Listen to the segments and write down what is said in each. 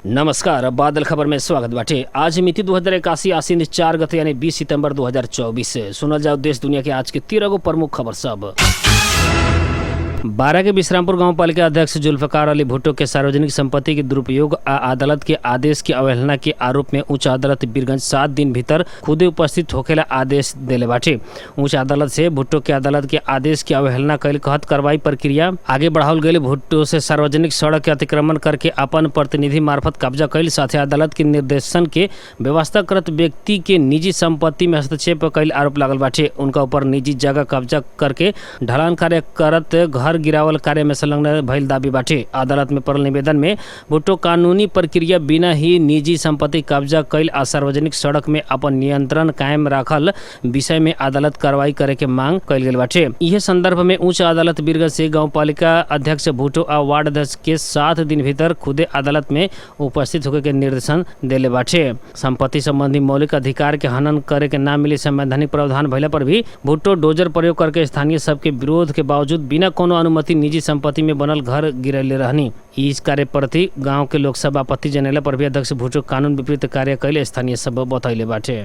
नमस्कार, बादल खबर में स्वागत बाटे। आज मिति 2081 आसीन 4 गते यानी 20 सितंबर 2024 से सुनल जाओ देश दुनिया के आज के 13 गो प्रमुख खबर सब। 12 के विश्रामपुर गांव पालिका अध्यक्ष जुल्फकार अली भुट्टो के सार्वजनिक संपत्ति के दुरुपयोग आ अदालत के आदेश की अवहेलना के आरोप में उच्च अदालत बीरगंज 7 दिन भीतर खुदे उपस्थित होखेला आदेश देले बाटे। उच्च अदालत से भुट्टो के अदालत के आदेश की अवहेलना कैल कहत कार्रवाई प्रक्रिया आगे बढ़ावल गई। भुट्टो से सार्वजनिक सड़क के अतिक्रमण करके अपन प्रतिनिधि मार्फत कब्जा कैल, साथ ही अदालत के निर्देशन के व्यवस्था करत व्यक्ति के निजी संपत्ति में हस्तक्षेप कैल आरोप लागल बाटे। उनका ऊपर निजी जगह कब्जा करके ढलान कार्य करत घर गिरावल कार्य में संलग्न भइल दावी बाटे। अदालत में पड़ल निवेदन में भुट्टो कानूनी प्रक्रिया बिना ही निजी संपत्ति कब्जा कैल आ सार्वजनिक सड़क में अपन नियंत्रण कायम राखल विषय में अदालत कार्रवाई करे के मांग कैल गेल बाटे। यह संदर्भ में उच्च अदालत बीरगंज से गाँव पालिका अध्यक्ष भुट्टो आ वार्ड अध्यक्ष के 7 दिन भीतर खुदे अदालत में उपस्थित होकर के निर्देशन देले बाटे। संपत्ति संबंधी मौलिक अधिकार के हनन करे के ना मिले संवैधानिक प्रावधान भइला पर भी भुट्टो डोजर प्रयोग करके स्थानीय सबके विरोध के बावजूद बिना कोनो अनुमति निजी संपत्ति में बनल घर गिरैले रहनी। इस कार्य प्रति गांव के लोग सब आपत्ति जनेला पर भी अध्यक्ष भुट्टो कानून विपरीत कार्य कैले स्थानीय सब बतैले बाटे।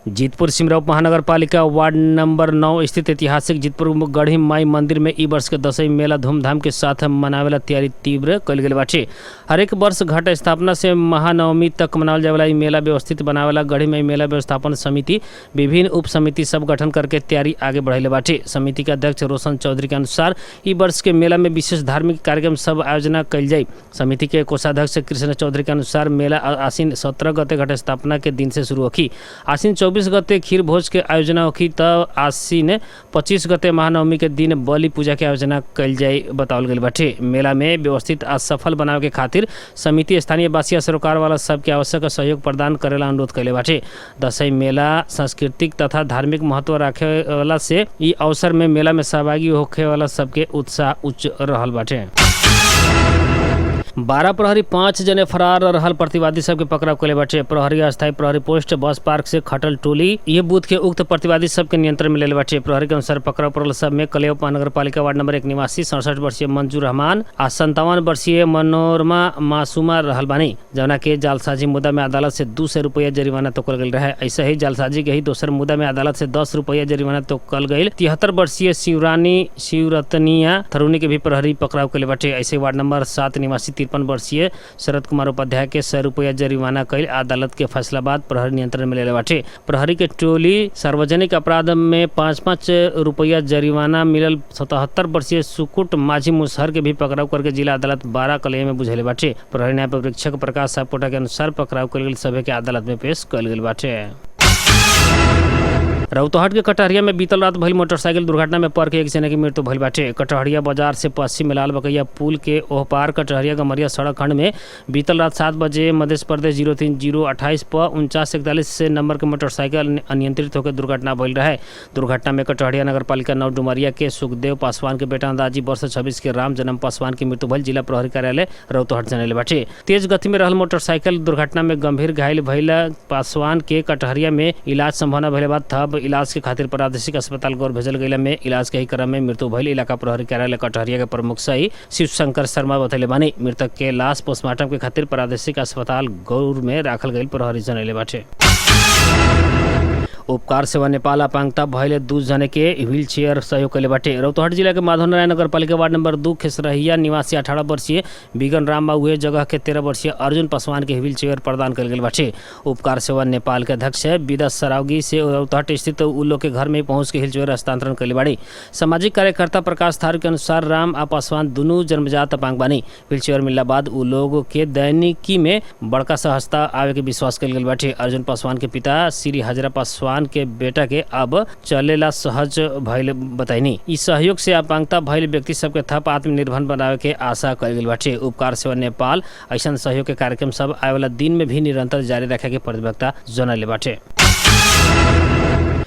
जीतपुर सिमरौप महानगर पालिका वार्ड नंबर 9 स्थित ऐतिहासिक जीतपुर गढ़ी माई मंदिर में ई वर्ष के दशई मेला धूमधाम के साथ मनावेला तैयारी तीव्र कैल गेल बाटे। हर एक वर्ष घट स्थापना से महानवमी तक मनावल जाए वाला ई मेला व्यवस्थित बनावेला गढ़ी माई मेला व्यवस्थापन समिति विभिन्न उप समिति सब गठन करके तैयारी आगे बढ़ाइले बाटे। समिति के अध्यक्ष रोशन चौधरी के अनुसार ई वर्ष के मेला में विशेष धार्मिक कार्यक्रम सब आयोजना कैल जाए। समिति के कोषाध्यक्ष कृष्ण चौधरी के अनुसार मेला आसीन 17 गते घट स्थापना के दिन से शुरू होगी। आसीन 24 गते खीर भोज के आयोजना होगी, तब आसीन 25 गते महानवमी के दिन बलि पूजा के आयोजना कैल जाए बतावल गई बाटे। मेला में व्यवस्थित आ सफल बनावे के खातिर समिति स्थानीय वासी सरोकार वाला सबके आवश्यक सहयोग प्रदान करेला अनुरोध कैले बाटे। दशई मेला सांस्कृतिक तथा धार्मिक महत्व रखे वाला से ई अवसर में मेला में सहभागी होखे वाला सबके उत्साह उच्च रहल बाटे। 12 प्रहरी 5 जने फरार रहल प्रतिवादी सबके पकड़ाव कैले बाटे। प्रहरी अस्थायी प्रहरी पोस्ट बस पार्क से खटल टोली ये बूथ के उक्त प्रतिवादी सबके नियंत्रण में ले बाटे। प्रहरी के अनुसार पकड़ाव पड़ल सब में कलेव महानगर पालिका वार्ड नंबर 1 निवासी 67 वर्षीय मंजूर रहमान आ 57 वर्षीय मनोरमा मासूमा रहल बानी, जौना के जालसाजी मुद्दा में अदालत से 200 रुपया जरिमाना तोकल गई रहे। ऐसे ही जालसाजी के ही दोसर मुद्दा में अदालत से 10 रुपया जरिमाना तोकल गई। 73 वर्षीय शिवरतनिया थरूनी के भी प्रहरी पकड़ाव कैले बाटे। ऐसे वार्ड नंबर 7 निवासी 53 वर्षीय शरद कुमार उपाध्याय के 100 रुपया जरिमाना कैल अदालत के फैसला बाद प्रहरी नियंत्रण में ले बाटे। प्रहरी के टोली सार्वजनिक अपराध में 5-5 रुपया जरिमाना मिलल 77 वर्षीय सुकुट माझी मुसहर के भी पकड़ाव करके जिला अदालत 12 कलह में बुझेले बाटे। प्रहरी न्याय परीक्षक प्रकाश सापोटा के अनुसार पकड़ाव कैल गेल सभे के अदालत में पेश कैल गेल बाटे। रौतहट के कटहरिया में बीतल रात भइल मोटरसाइकिल दुर्घटना में पड़ के एक जने की मृत्यु भइल बाटे। कटहरिया बाजार से पश्चिम में लाल बकैया पुल के ओह पार कटहरिया गमरिया सड़क खंड में बीतल रात 7 बजे मध्य प्रदेश 03028 पर 4941 से नंबर के मोटरसाइकिल अनियंत्रित होकर दुर्घटना भइल रहे। दुर्घटना में कटहरिया नगर पालिका 9 डुमरिया के सुखदेव पासवान के बेटा अंदाजी वर्ष 26 के राम जन्म पासवान की मृत्यु भइल जिला प्रहरी कार्यालय रौतहट जनले बाटे। तेज गति में रहल मोटरसाइकिल दुर्घटना में गंभीर घायल भइल पासवान के कटहरिया में इलाज संभावना भइले बाद थप इलाज के खातिर प्रादेशिक अस्पताल गौर भेजल गई में इलाज के ही क्रम में मृत्यु भइल इलाका प्रहरी कार्यालय कटहरिया के प्रमुख सही शिव शंकर शर्मा बतैले बानी। मृतक के लाश पोस्टमार्टम के खातिर प्रादेशिक अस्पताल गौर में राखल गई प्रहरी जनैले बाटे। उपकार सेवा नेपाल अपांगता भइले 2 जने के व्हील चेयर सहयोग कैले बाटे। रौतहट जिला के माधव नारायण नगर पालिका वार्ड नंबर 2 खेसरहिया निवासी 18 वर्षीय बिगन राम बाबू जगह के 13 वर्षीय अर्जुन पासवान के व्हील चेयर प्रदान कैल गेल बाटे। उपकार सेवा नेपाल के अध्यक्ष विदा सरावगी से रौतहट स्थित उल्लो के घर में पहुंच के व्हील चेयर हस्तांतरण कैले बाड़ी। सामाजिक कार्यकर्ता प्रकाश थारू के अनुसार राम आ पासवान दोनों जन्मजात अपांग बानी। व्हील चेयर मिलला बाद उ लोग के दैनिकी में बड़का सहजता आवे के विश्वास कैल गेल बाटे। अर्जुन पासवान के पिता श्री हजरा पासवान के बेटा के अब चलेला सहज भइल बताइनी। इस सहयोग से अपांगता भइल व्यक्ति सबके थप आत्मनिर्भर बनावे के आशा कैल गेल बाटे। उपकार सेवा नेपाल ऐसा सहयोग के कार्यक्रम सब आए वाला दिन में भी निरंतर जारी रखे के प्रतिबद्धता जनले बाटे।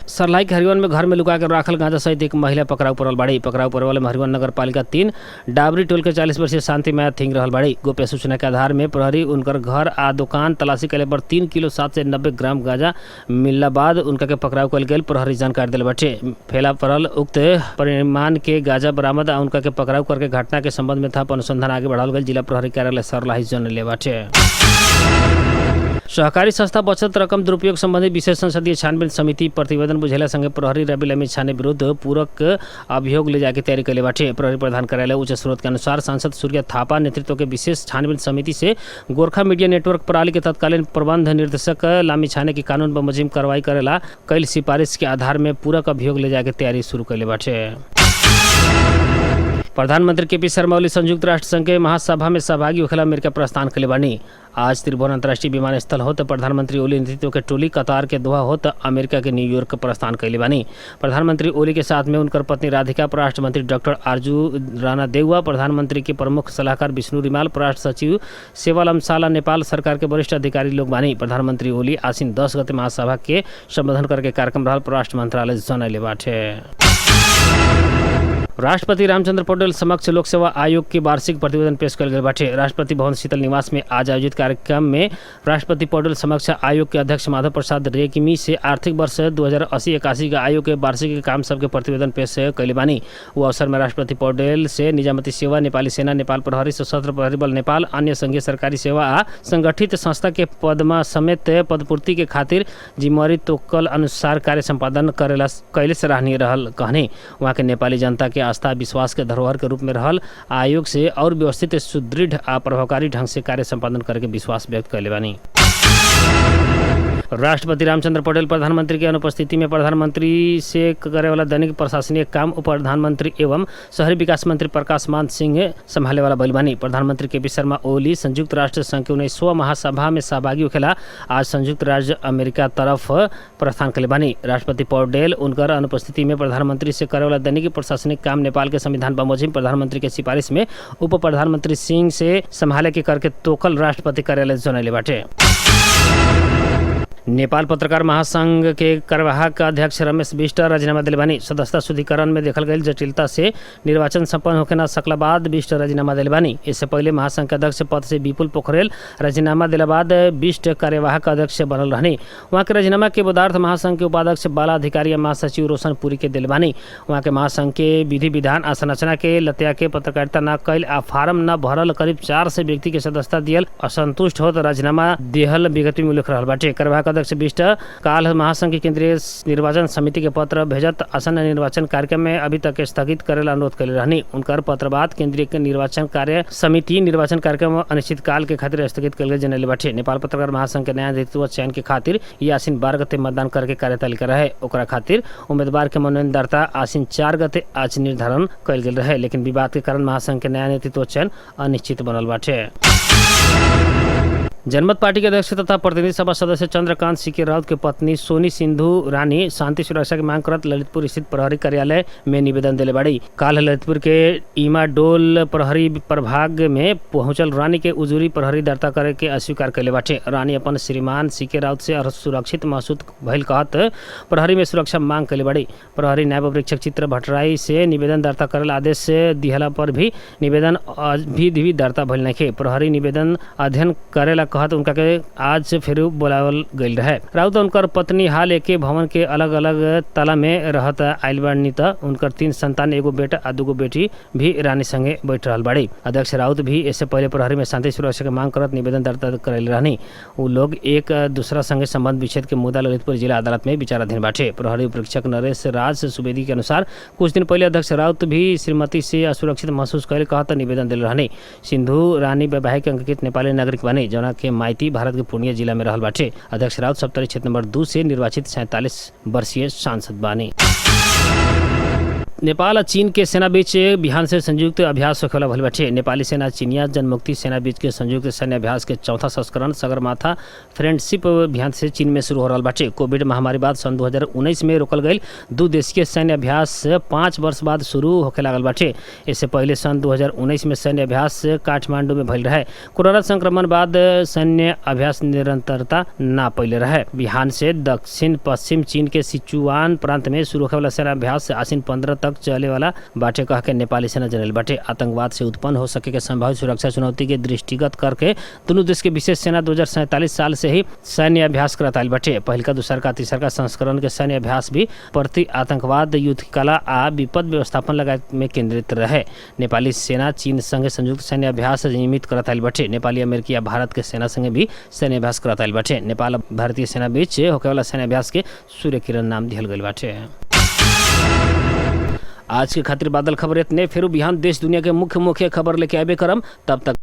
सरलाई के हरिवन में घर में लुका कर राखल गांजा सहित एक महिला पकड़ाऊ पड़ल बाड़ी। पकड़ाऊ पड़े वाले हरिवन नगर पालिका 3 डाबरी टोल के 40 वर्षीय शांति माया थिंग रहल बाड़ी। गोप्य सूचना के आधार में प्रहरी उनकर घर आ दुकान तलाशी कैले पर 3 किलो 790 ग्राम गांजा मिलला बाद उनका के पकड़ाऊ कल गई। प्रहरी जानकारी दिल बाटे। फैला पड़ल उक्त परिमाण के गांजा बरामद आ उनका के पकड़ाऊ करके घटना के संबंध में था अनुसंधान आगे बढ़ाल गई। जिला प्रहरी कार्यालय सरलाही जनले बाटे। सहकारी संस्था बचत रकम दुरुपयोग संबंधी विशेष संसदीय छानबीन समिति प्रतिवेदन बुझेला संगे प्रहरी रवि लम्बी छाने विरुद्ध पूरक अभियोग ले जाके तैयारी कैले बाटे। प्रहरी प्रधान कार्यालय उच्च स्रोत के अनुसार सांसद सूर्य थापा नेतृत्व के विशेष छानबीन समिति से गोरखा मीडिया नेटवर्क प्रणाली के तत्कालीन प्रबंध निर्देशक लामी छाने की कानून ब मुजिम कार्रवाई करेला कई सिफारिश के आधार में पूरक अभियोग ले जाके तैयारी शुरू कैले बाटे। प्रधानमंत्री केपी शर्मा ओली संयुक्त राष्ट्र संघ के महासभा में सहभागी होखेला अमेरिका प्रस्थान कैले बानी। आज त्रिभुवन अंतर्राष्ट्रीय विमानस्थल होत प्रधानमंत्री ओली नेतृत्व के टोली कतार के दोहा होत अमेरिका के न्यूयॉर्क प्रस्थान कैले बानी। प्रधानमंत्री ओली के साथ में उनकर पत्नी राधिका, परराष्ट्र मंत्री डॉक्टर आरजू राणा देउवा, प्रधानमंत्री के प्रमुख सलाहकार विष्णु रिमाल, परराष्ट्र सचिव सेवालम साला, नेपाल सरकार के वरिष्ठ अधिकारी लोग बानी। प्रधानमंत्री ओली आसीन 10 गते महासभा के संबोधन करके कार्यक्रम रहल परराष्ट्र मंत्रालय जनैले बाटे। राष्ट्रपति रामचंद्र पौडेल समक्ष लोक सेवा आयोग के वार्षिक प्रतिवेदन पेश कल गए बाटे। राष्ट्रपति भवन शीतल निवास में आज आयोजित कार्यक्रम में राष्ट्रपति पौडेल समक्ष आयोग के अध्यक्ष माधव प्रसाद रेग्मी से आर्थिक वर्ष 2080-81 का आयोग के वार्षिक काम सबके प्रतिवेदन पेश कैले बानी। वो अवसर में राष्ट्रपति पौडेल से निजामती सेवा, नेपाली सेना, नेपाल प्रहरी, सशस्त्र प्रहरी बल नेपाल, अन्य संघीय सरकारी सेवा आ संगठित संस्था के पदमा समेत पदपूर्ति के खातिर जिम्मेवारी तोकल अनुसार कार्य संपादन करेला कैले सराहनीय रहल कहने। वहाँ के नेपाली जनता के आस्था विश्वास के धरोहर के रूप में रहल आयोग से और व्यवस्थित, सुदृढ़ आ प्रभावकारी ढंग से कार्य संपादन करके विश्वास व्यक्त कैले बानी। राष्ट्रपति रामचंद्र पौडेल प्रधानमंत्री की अनुपस्थिति में प्रधानमंत्री से करे वाला दैनिक प्रशासनिक काम उप प्रधानमंत्री एवं शहरी विकास मंत्री प्रकाश मान सिंह संभाले वाला बैल बानी। प्रधानमंत्री केपी शर्मा ओली संयुक्त राष्ट्र संघ के 19वां महासभा में सहभागी होखेला आज संयुक्त राज्य अमेरिका तरफ प्रस्थान कैले बानी। राष्ट्रपति पौडेल उनकर अनुपस्थिति में प्रधानमंत्री से करे वाला दैनिक प्रशासनिक काम नेपाल के संविधान बमोजिम प्रधानमंत्री के सिफारिश में उप प्रधानमंत्री सिंह से संभाले के करके तोकल राष्ट्रपति कार्यालय जनैले बाटे। नेपाल पत्रकार महासंघ के कार्यवाहक अध्यक्ष रमेश बिष्ट राजीनामा दिले बानी। सदस्यता शुद्धिकरण में देखल गई जटिलता से निर्वाचन संपन्न होके न सकला बाद बिष्ट राजीनामा दिले बानी। इससे पहले महासंघ के अध्यक्ष पद से विपुल पोखरेल राजीनामा दिला बाद बिष्ट कार्यवाहक अध्यक्ष बनल रहने। वहाँ के राजीनामा के पदार्थ महासंघ के उपाध्यक्ष बाला अधिकारी महासचिव रोशन पुरी के दिले बानी। वहाँ के महासंघ के विधि विधान आ संरचना के लत्या के पत्रकारिता न कैल आ फार्म न भरल करीब 400 व्यक्ति के सदस्यता दियल असंतुष्ट होत राजीनामा देहल विगत में उल्लेख रहल बाटे। कार्यवाहक अध्यक्ष बिष्ट काल महासंघ की केंद्रीय निर्वाचन समिति के पत्र भेजत आसन निर्वाचन कार्यक्रम में अभी तक स्थगित करेला अनुरोध कैले रहनी। उनकर पत्र बाद केंद्रीय निर्वाचन कार्य समिति निर्वाचन कार्यक्रम अनिश्चित काल के खातिर स्थगित कैले जनैले बाटे। नेपाल पत्रकार महासंघ के नया नेतृत्व चयन के खातिर आसीन 12 गते मतदान करके कार्यतालिका रहे। ओकरा खातिर उम्मीदवार के मनोनयन दर्ता आसीन 4 गते आज निर्धारण कैल गेल रहे, लेकिन विवाद के कारण महासंघ के नया नेतृत्व चयन अनिश्चित बनल बाटे। जनमत पार्टी के अध्यक्ष तथा प्रतिनिधि सभा सदस्य चंद्रकांत सिके राउत के पत्नी सोनी सिंधु रानी शांति सुरक्षा की मांग करत ललितपुर स्थित प्रहरी कार्यालय में निवेदन दिले बाड़ी। काल ललितपुर के इमा डोल प्रहरी प्रभाग में पहुंचल रानी के उजूरी प्रहरी दर्ता करे के अस्वीकार कैले बाटे। रानी अपन श्रीमान सिके राउत से सुरक्षित महसूस भइल कहत प्रहरी में सुरक्षा मांग कैले बाड़ी। प्रहरी न्याय परीक्षक चित्र भट्टराई से निवेदन दर्ता करेला आदेश दिहला पर भी निवेदन अभी दर्ता भइल नइखे। प्रहरी निवेदन अध्ययन करेला कहत उनका के आज फिर बुलावल गई रहे। राउत उनकर पत्नी हाल एके भवन के अलग अलग तला में रहत आइल बानी त उनकर 3 संतान, एगो बेटा आ 2 बेटी भी रानी संगे बैठ रहल बाड़ी। अध्यक्ष राउत भी इससे पहले प्रहरी में शांति सुरक्षा के मांग करत निवेदन दर्ता करैले रहनी। उ लोग एक दूसरा संगे संबंध विच्छेद के मुद्दा ललितपुर जिला अदालत में विचाराधीन बाटे। प्रहरी उपरीक्षक नरेश राज सुवेदी के अनुसार कुछ दिन पहले अध्यक्ष राउत भी श्रीमती से असुरक्षित महसूस कैले कहत निवेदन दिल रहनी। सिंधु रानी वैवाहिक अंकित नेपाली नागरिक बने जना के माइती भारत के पूर्णिया जिला में रहल बाटे। अध्यक्ष राउत सप्तरी क्षेत्र नंबर 2 से निर्वाचित 47 वर्षीय सांसद बानी। नेपाल और चीन के सेना बीच बिहान से संयुक्त अभ्यास होखेवाला भइल बाटे। नेपाली सेना चीनिया जनमुक्ति सेना बीच के संयुक्त सैन्य अभ्यास के चौथा संस्करण सगरमाथा फ्रेंडशिप बिहान से चीन में शुरू हो रहा बाटे। कोविड महामारी बाद सन 2019 में रोकल गई 2 देशीय सैन्य अभ्यास 5 वर्ष बाद शुरू होखे लागल बाटे। इससे पहले सन 2019 में सैन्य अभ्यास काठमांडू में भइल रहे। कोरोना संक्रमण बाद सैन्य अभ्यास निरंतरता ना पहिले रहे। बिहान से दक्षिण पश्चिम चीन के सिचुआन प्रांत में शुरू होखेवाला सेना अभ्यास आसिन 15 तक चले वाला बाटे कह के नेपाली सेना जनरल बाटे। आतंकवाद से उत्पन्न हो सके के संभावित सुरक्षा चुनौती के दृष्टिगत करके दोनों देश के विशेष सेना 2047 साल से ही सैन्य अभ्यास करत आइल बाटे। पहिलका दूसरका तीसरका संस्करण के सैन्य अभ्यास भी प्रति आतंकवाद युद्ध कला आ विपद व्यवस्थापन लगायत में केंद्रित रहे। नेपाली सेना चीन संगे संयुक्त सैन्य अभ्यास नियमित करत आइल बाटे। नेपाली अमेरिकी या भारत के सेना संगे भी सैन्य अभ्यास करत आइल बाटे। नेपाल भारतीय सेना बीच होखेवाला सैन्य अभ्यास के सूर्य किरण नाम दिहल गइल बाटे। आज के खातिर बादल खबर इतने। फिर बिहान देश दुनिया के मुख्य खबर लेके आबे करम। तब तक